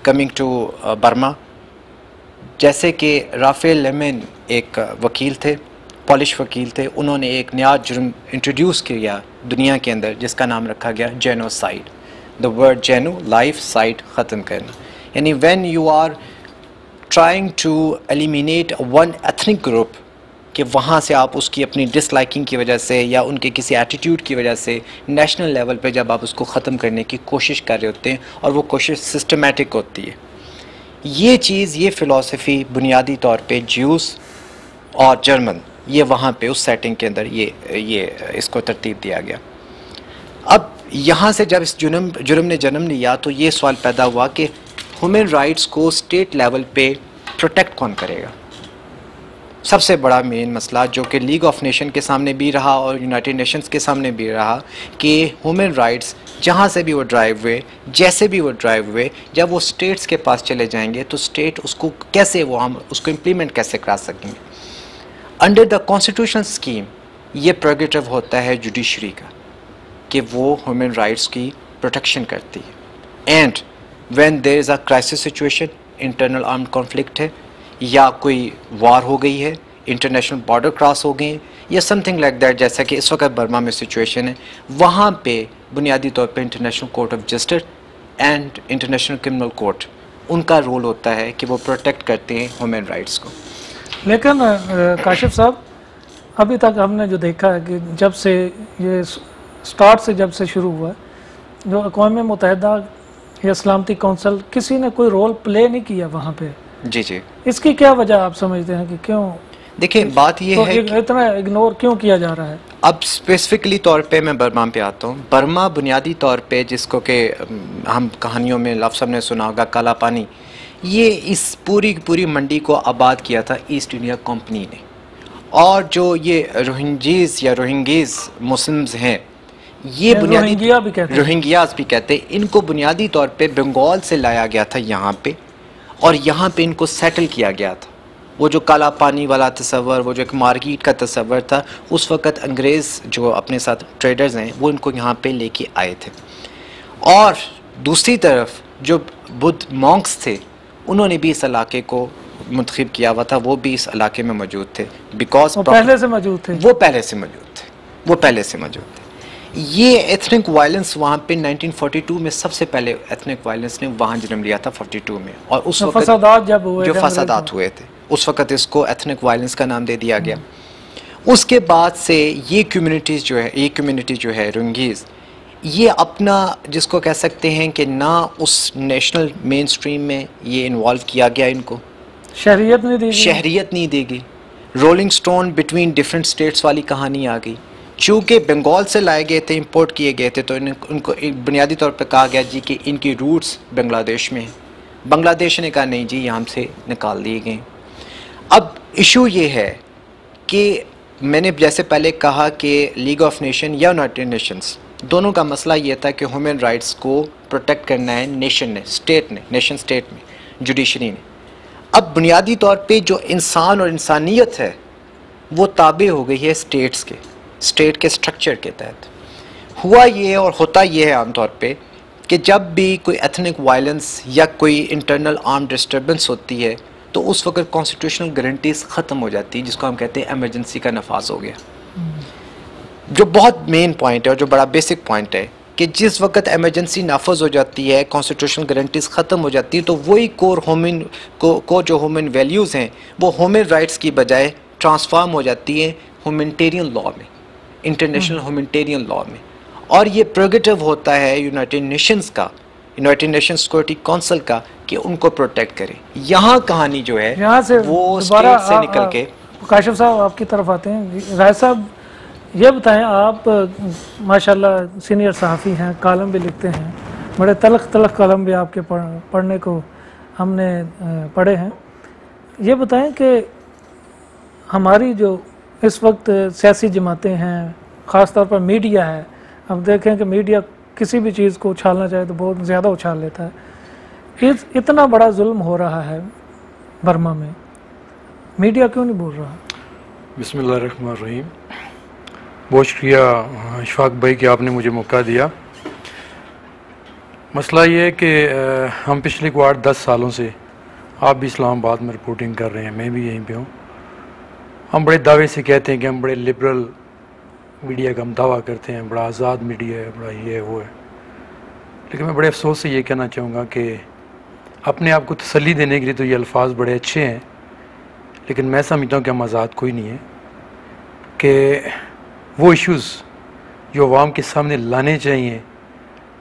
Coming to Burma, जैसे कि Rafale lemon एक वकील थे, पॉलिश वकील थे, उन्होंने एक नया जुर्म इंट्रोड्यूस किया दुनिया के अंदर जिसका नाम रखा गया genocide. The word geno, life, side, ख़त्म करना, यानी when you are trying to eliminate one ethnic group, कि वहाँ से आप उसकी अपनी डिसलाइकिंग की वजह से या उनके किसी एटीट्यूड की वजह से नेशनल लेवल पे जब आप उसको ख़त्म करने की कोशिश कर रहे होते हैं और वो कोशिश सिस्टमेटिक होती है। ये चीज़, ये फ़िलासफ़ी बुनियादी तौर पे ज्यूस और जर्मन, ये वहाँ पे उस सेटिंग के अंदर ये इसको तरतीब दिया गया। अब यहाँ से जब इस जुर्म ने जन्म लिया तो ये सवाल पैदा हुआ कि ह्यूमन राइट्स को स्टेट लेवल पे प्रोटेक्ट कौन करेगा। सबसे बड़ा मेन मसला जो कि लीग ऑफ नेशन के सामने भी रहा और यूनाइटेड नेशंस के सामने भी रहा कि ह्यूमन राइट्स जहाँ से भी वो ड्राइव हुए, जैसे भी वो ड्राइव हुए, जब वो स्टेट्स के पास चले जाएंगे तो स्टेट उसको कैसे, वो हम उसको इम्प्लीमेंट कैसे करा सकेंगे। अंडर द कॉन्स्टिट्यूशनल स्कीम ये प्रेरोगेटिव होता है जुडिशरी का कि वो ह्यूमन राइट्स की प्रोटेक्शन करती है। And when there is a crisis situation, internal armed conflict है या कोई वार हो गई है, इंटरनेशनल बॉर्डर क्रॉस हो गए या समथिंग लाइक दैट, जैसा कि इस वक्त बर्मा में सिचुएशन है, वहाँ पे बुनियादी तौर पे international court of justice and international criminal court, उनका रोल होता है कि वो प्रोटेक्ट करते हैं ह्यूमन राइट्स को। लेकिन काशिफ साहब, अभी तक हमने जो देखा है कि जब से ये स्टार्ट से जब से शुरू हुआ, जो अक़वाम मुत्तहिदा या सलामती कौंसिल, किसी ने कोई रोल प्ले नहीं किया वहाँ पे। जी जी, इसकी क्या वजह आप समझते हैं कि क्यों? देखिए, बात ये है कि इतना इग्नोर क्यों किया जा रहा है? अब स्पेसिफिकली तौर पे मैं बर्मा पे आता हूँ। बर्मा बुनियादी तौर पे, जिसको कि हम कहानियों में लफ्ज़ हमने सुना होगा, काला पानी, ये इस पूरी मंडी को आबाद किया था ईस्ट इंडिया कंपनी ने। और जो ये रोहिंजीज़ या रोहिंगीज़ मुस्लिम्स हैं, ये बुनियादी रोहिंग्यास भी कहते हैं, इनको बुनियादी तौर पे बंगाल से लाया गया था यहाँ पे, और यहाँ पे इनको सेटल किया गया था। वो जो काला पानी वाला तस्वर, वो जो एक मार्केट का तस्वर था, उस वक़्त अंग्रेज़ जो अपने साथ ट्रेडर्स हैं वो इनको यहाँ पे लेके आए थे। और दूसरी तरफ जो बुद्ध मॉन्क्स थे, उन्होंने भी इस इलाके को मुंतखब किया हुआ था, वो भी इस इलाके में मौजूद थे। बिकॉज पहले से मौजूद थे, वो पहले से मौजूद थे। ये एथनिक वायलेंस वहाँ पे 1942 में सबसे पहले एथनिक वायलेंस ने वहाँ जन्म लिया था 42 में, और उस वक्त जो फसादात हुए थे उस वक्त इसको एथनिक वायलेंस का नाम दे दिया गया। उसके बाद से ये कम्युनिटी जो है रोहिंग्यास, ये अपना जिसको कह सकते हैं कि ना उस नेशनल मेन स्ट्रीम में ये इन्वॉल्व किया गया, इनको शहरियत नहीं दी गई। Rolling stone between different states वाली कहानी आ गई। चूँकि बंगाल से लाए गए थे, इंपोर्ट किए गए थे, तो उनको बुनियादी तौर पर कहा गया जी कि इनकी रूट्स बांग्लादेश में हैं। बांग्लादेश ने कहा नहीं जी, यहाँ से निकाल दिए गए। अब इशू ये है कि मैंने जैसे पहले कहा कि लीग ऑफ नेशन या यूनाइटेड नेशंस, दोनों का मसला ये था कि ह्यूमन राइट्स को प्रोटेक्ट करना है नेशन स्टेट में, जुडिशरी ने। अब बुनियादी तौर पे जो इंसान और इंसानियत है वो ताबे हो गई है स्टेट के स्ट्रक्चर के तहत। हुआ ये और होता ये है आमतौर पे कि जब भी कोई एथनिक वायलेंस या कोई इंटरनल आर्म डिस्टर्बेंस होती है तो उस वक्त कॉन्स्टिट्यूशनल गारंटीज ख़त्म हो जाती है, जिसको हम कहते हैं एमरजेंसी का नफाज हो गया। जो बहुत मेन पॉइंट है और जो बड़ा बेसिक पॉइंट है कि जिस वक्त एमरजेंसी नाफज हो जाती है, कॉन्स्टिट्यूशनल गारंटीज ख़त्म हो जाती है, तो वही कोर जो ह्यूमन वैल्यूज़ हैं वो ह्यूमन राइट्स की बजाय ट्रांसफॉर्म हो जाती है ह्यूमैनिटेरियन लॉ में, इंटरनेशनल ह्यूमैनिटेरियन लॉ में। और ये प्रेरोगेटिव होता है यूनाइटेड नेशन सिक्योरिटी काउंसिल का कि उनको प्रोटेक्ट करें। यहाँ कहानी जो है यहाँ से वो स्टेट से निकल के काशिफ साहब आपकी तरफ आते हैं। राय साहब, ये बताएं, आप माशाल्लाह सीनियर सहाफ़ी हैं, कॉलम भी लिखते हैं, बड़े तलख कॉलम भी आपके पढ़ने को हमने पढ़े हैं। ये बताएं कि हमारी जो इस वक्त सियासी जमातें हैं, ख़ास तौर पर मीडिया है, अब देखें कि मीडिया किसी भी चीज़ को उछालना चाहे तो बहुत ज़्यादा उछाल लेता है। इतना बड़ा जुल्म हो रहा है बर्मा में, मीडिया क्यों नहीं बोल रहा? बिस्मिल्लाहिर्रहमानिर्रहीम। बहुत शुक्रिया इशफाक भाई कि आपने मुझे मौका दिया। मसला ये है कि हम पिछले 8-10 सालों से, आप भी इस्लामाबाद में रिपोर्टिंग कर रहे हैं, मैं भी यहीं पे हूँ, हम बड़े दावे से कहते हैं कि हम बड़े लिबरल मीडिया का हम दावा करते हैं, बड़ा आज़ाद मीडिया है, बड़ा ये है वो है। लेकिन मैं बड़े अफसोस से ये कहना चाहूँगा कि अपने आप को तसल्ली देने के लिए तो ये अल्फाज बड़े अच्छे हैं, लेकिन मैं समझता हूँ कि हम आज़ाद कोई नहीं है, कि वो इश्यूज़ जो अवाम के सामने लाने चाहिए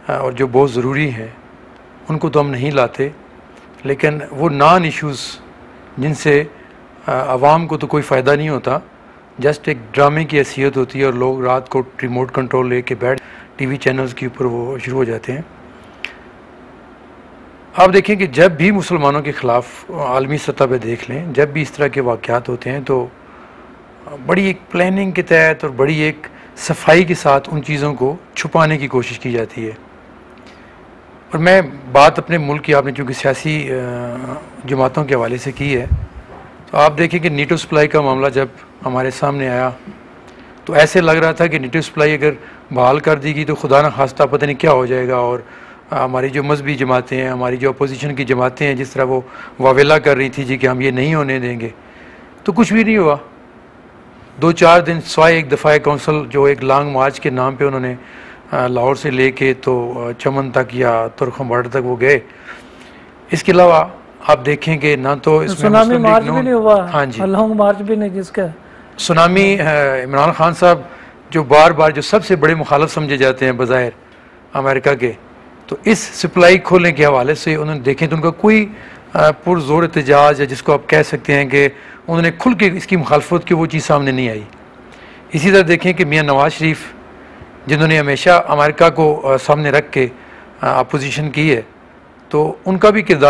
और जो बहुत ज़रूरी हैं उनको तो हम नहीं लाते, लेकिन वो नॉन इश्यूज़ जिनसे अवाम को तो कोई फ़ायदा नहीं होता, जस्ट एक ड्रामे की हैसियत होती है और लोग रात को रिमोट कंट्रोल लेके बैठ टीवी चैनल्स के ऊपर वो शुरू हो जाते हैं। आप देखें कि जब भी मुसलमानों के ख़िलाफ़ आलमी सतह पे देख लें, जब भी इस तरह के वाक़यात होते हैं तो बड़ी एक प्लानिंग के तहत और बड़ी एक सफाई के साथ उन चीज़ों को छुपाने की कोशिश की जाती है। और मैं बात अपने मुल्क की, आपने चूँकि सियासी जमातों के हवाले से की है, तो आप देखें कि नीटो सप्लाई का मामला जब हमारे सामने आया तो ऐसे लग रहा था कि नीटो सप्लाई अगर बहाल कर दी गई तो खुदा न खास्ता पता नहीं क्या हो जाएगा, और हमारी जो मजहबी जमातें हैं, हमारी जो अपोजिशन की जमातें हैं, जिस तरह वो वावेला कर रही थी जी कि हम ये नहीं होने देंगे, तो कुछ भी नहीं हुआ। 2-4 दिन सवाए एक दफ़ा कौंसल जो एक लॉन्ग मार्च के नाम पे उन्होंने लाहौर से लेके तो चमन तक या तुर्खम बॉर्डर तक वो गए। इसके अलावा आप देखें कि ना तो इसमें सुनामी मार्च भी नहीं हुआ, हाँ जी, लॉन्ग मार्च भी नहीं, जिसका सुनामी इमरान खान साहब जो बार बार जो सबसे बड़े मुखालफ समझे जाते हैं बज़ाहिर अमेरिका के, तो इस सप्लाई खोलने के हवाले से उन्होंने देखें तो उनका कोई पुरजोर एहतजाज या जिसको आप कह सकते हैं कि उन्होंने खुल के इसकी मुखालफत की वो चीज़ सामने नहीं आई। इसी तरह देखें कि मियाँ नवाज शरीफ जिन्होंने हमेशा अमेरिका को सामने रख के अपोजिशन की है, तो उनका भी किरदार